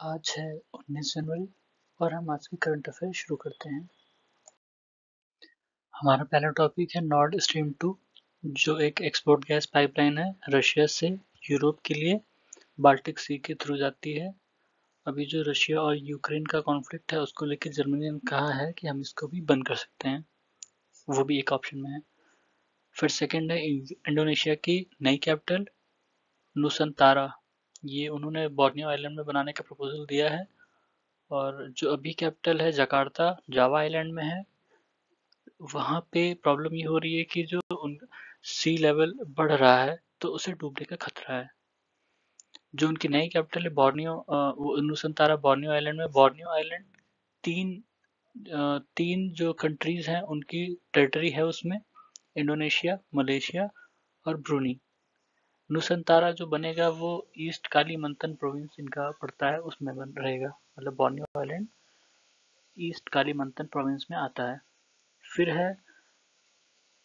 आज है 19 जनवरी और हम आज की करंट अफेयर शुरू करते हैं। हमारा पहला टॉपिक है नॉर्ड स्ट्रीम 2 जो एक एक्सपोर्ट गैस पाइपलाइन है रशिया से यूरोप के लिए बाल्टिक सी के थ्रू जाती है। अभी जो रशिया और यूक्रेन का कॉन्फ्लिक्ट है उसको लेकर जर्मनी ने कहा है कि हम इसको भी बंद कर सकते हैं, वो भी एक ऑप्शन में है। फिर सेकंड है इंडोनेशिया की नई कैपिटल नुसंतारा, ये उन्होंने बोर्नियो आइलैंड में बनाने का प्रपोजल दिया है। और जो अभी कैपिटल है जकार्ता जावा आइलैंड में है। वहाँ पे प्रॉब्लम ये हो रही है कि जो सी लेवल बढ़ रहा है तो उसे डूबने का खतरा है। जो उनकी नई कैपिटल है बोर्नियो, वो नुसंतारा बोर्नियो आइलैंड में। बोर्नियो आइलैंड तीन तीन जो कंट्रीज हैं उनकी टेरिटरी है उसमें, इंडोनेशिया, मलेशिया और ब्रूनी। नुसंतारा जो बनेगा वो ईस्ट कालीमंतन प्रोविंस इनका पड़ता है उसमें बन रहेगा, मतलब Borneo island east Kalimantan province में आता है। फिर है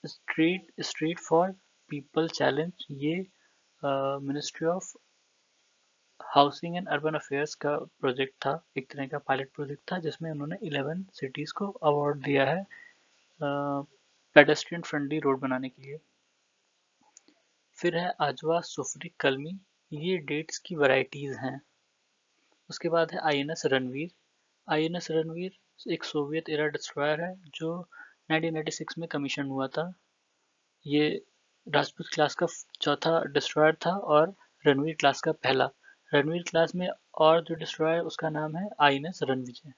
स्ट्रीट फॉर पीपल चैलेंज, ये ministry of housing and urban affairs का प्रोजेक्ट था, एक तरह का पायलट प्रोजेक्ट था जिसमें उन्होंने 11 सिटीज को अवार्ड दिया है पेडेस्ट्रियन फ्रेंडली रोड बनाने के लिए। फिर है आजवा सुफरी कलमी, ये डेट्स की वैरायटीज हैं। उसके बाद है आईएनएस रणवीर। आईएनएस रणवीर एक सोवियत एरा डिस्ट्रॉयर है जो 1996 में कमीशन हुआ था। ये राजपूत क्लास का चौथा डिस्ट्रॉयर था और रणवीर क्लास का पहला। रणवीर क्लास में और जो डिस्ट्रॉयर उसका नाम है आईएनएस रणविजय।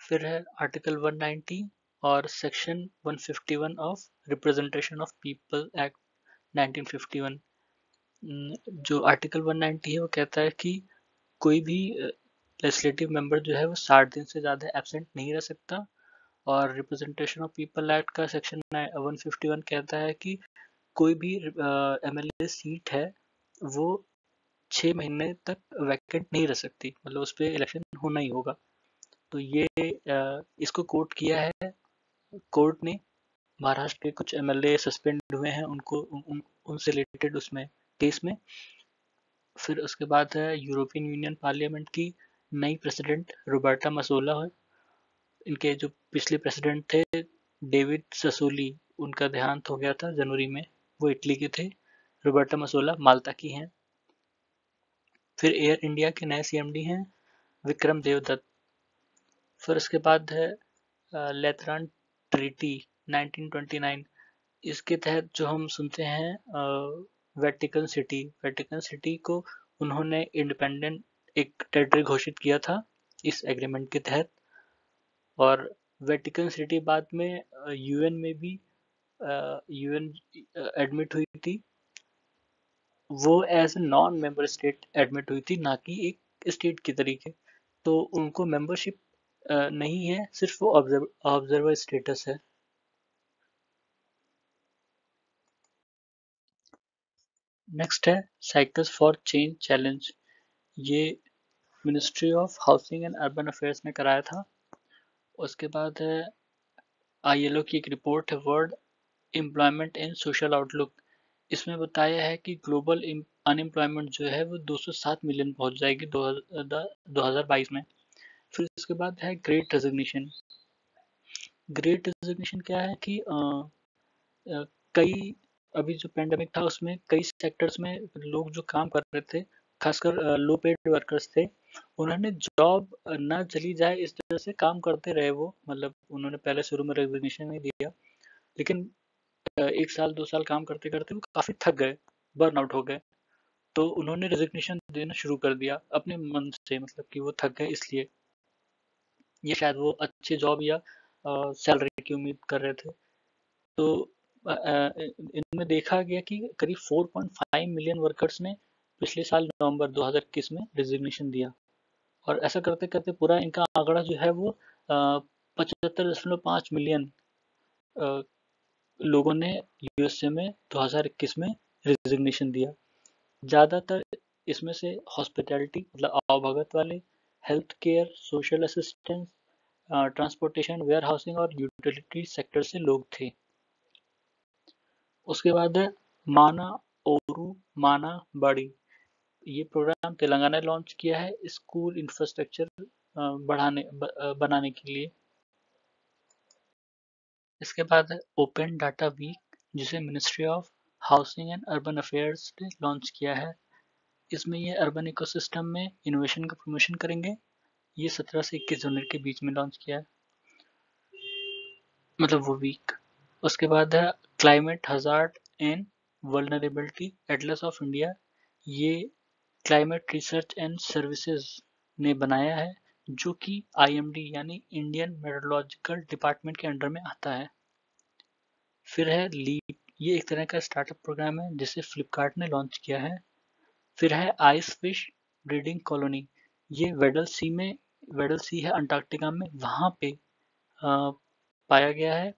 फिर है आर्टिकल 190 और section 151 of representation of people act 1951। जो आर्टिकल 190 है वो कहता है कि कोई भी लेजिस्लेटिव मेंबर जो है वो 60 दिन से ज़्यादा एब्सेंट नहीं रह सकता। और रिप्रेजेंटेशन ऑफ पीपल एक्ट का सेक्शन 151 कहता है कि कोई भी एमएलए सीट है वो 6 महीने तक वैकेंट नहीं रह सकती, मतलब उस पर इलेक्शन होना ही होगा। तो ये इसको कोर्ट किया है कोर्ट ने। महाराष्ट्र के कुछ एमएलए सस्पेंड हुए हैं उनको उनसे रिलेटेड उसमें केस में। फिर उसके बाद है यूरोपियन यूनियन पार्लियामेंट की नई प्रेसिडेंट रोबर्टा मसोला है। इनके जो पिछले प्रेसिडेंट थे डेविड ससोली, उनका देहांत हो गया था जनवरी में, वो इटली के थे। रोबर्टा मसोला माल्टा की हैं। फिर एयर इंडिया के नए सीएमडी हैं विक्रम देवदत्त। फिर उसके बाद है लेथरन ट्रीटी 1929। इसके तहत जो हम सुनते हैं वेटिकन सिटी को उन्होंने इंडिपेंडेंट एक टेरिटरी घोषित किया था इस एग्रीमेंट के तहत। और वेटिकन सिटी बाद में यूएन में भी यूएन एडमिट हुई थी। वो as a non member state admit हुई थी, ना कि एक स्टेट की तरीके। तो उनको मेंबरशिप नहीं है, सिर्फ वो ऑब्जर्वर स्टेटस है। नेक्स्ट है साइकिल्स फॉर चेंज चैलेंज, ये ministry of housing and urban affairs ने कराया था। उसके बाद है आईएलओ की एक रिपोर्ट है world employment and social outlook. इसमें बताया है कि ग्लोबल अनएम्प्लॉयमेंट जो है वो 207 मिलियन पहुंच जाएगी 2022 में। फिर उसके बाद है ग्रेट रेजिग्नेशन। ग्रेट रेजिग्नेशन क्या है कि कई अभी जो पेंडेमिक था उसमें कई सेक्टर्स में लोग जो काम कर रहे थे, खासकर लो पेड वर्कर्स थे, उन्होंने जॉब ना चली जाए इस तरह से काम करते रहे वो, मतलब उन्होंने पहले शुरू में रेजिग्नेशन नहीं दिया, लेकिन 1 साल 2 साल काम करते करते वो काफी थक गए, बर्न आउट हो गए। तो उन्होंने रेजिग्नेशन देना शुरू कर दिया अपने मन से, मतलब कि वो थक गए इसलिए। ये शायद वो अच्छे जॉब या सैलरी की उम्मीद कर रहे थे। तो इनमें देखा गया कि करीब 4.5 मिलियन वर्कर्स ने पिछले साल नवंबर 2021 में रेजिग्नेशन दिया। और ऐसा करते करते पूरा इनका आंकड़ा जो है वो 75.5 मिलियन लोगों ने यूएसए में 2021 में रेजिग्नेशन दिया। ज़्यादातर इसमें से हॉस्पिटैलिटी मतलब आवभगत वाले, health care, social assistance, transportation, warehousing और यूटिलिटी सेक्टर से लोग थे। उसके बाद है माना ओरू माना बड़ी, ये प्रोग्राम तेलंगाना ने लॉन्च किया है स्कूल इंफ्रास्ट्रक्चर बनाने के लिए। इसके बाद है ओपन डाटा वीक, जिसे ministry of housing and urban affairs ने लॉन्च किया है। इसमें ये अर्बन इकोसिस्टम में इनोवेशन का प्रमोशन करेंगे। ये 17 से 21 जनवरी के बीच में लॉन्च किया है, मतलब वो वीक। उसके बाद है climate hazard and vulnerability Atlas of India. ये क्लाइमेट रिसर्च एंड सर्विसेज ने बनाया है, जो कि IMD यानी इंडियन मेट्रोलॉजिकल डिपार्टमेंट के अंडर में आता है। फिर है लीप, ये एक तरह का स्टार्टअप प्रोग्राम है जिसे फ्लिपकार्ट ने लॉन्च किया है। फिर है आइस फिश ब्रीडिंग कॉलोनी, ये वेडल सी है अंटार्कटिका में, वहाँ पे पाया गया है।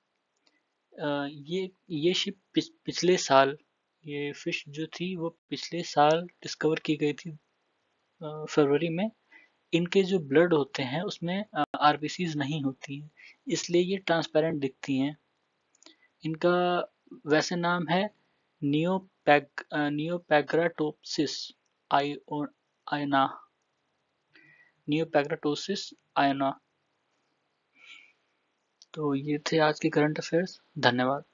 ये शिप पिछले साल, ये फिश जो थी वो पिछले साल डिस्कवर की गई थी फरवरी में। इनके जो ब्लड होते हैं उसमें RBCs नहीं होती हैं, इसलिए ये ट्रांसपेरेंट दिखती हैं। इनका वैसे नाम है नियोपैग्राटोप्सिस आयना, नियोपैग्राटोसिस आयना। तो ये थे आज के करंट अफेयर्स। धन्यवाद।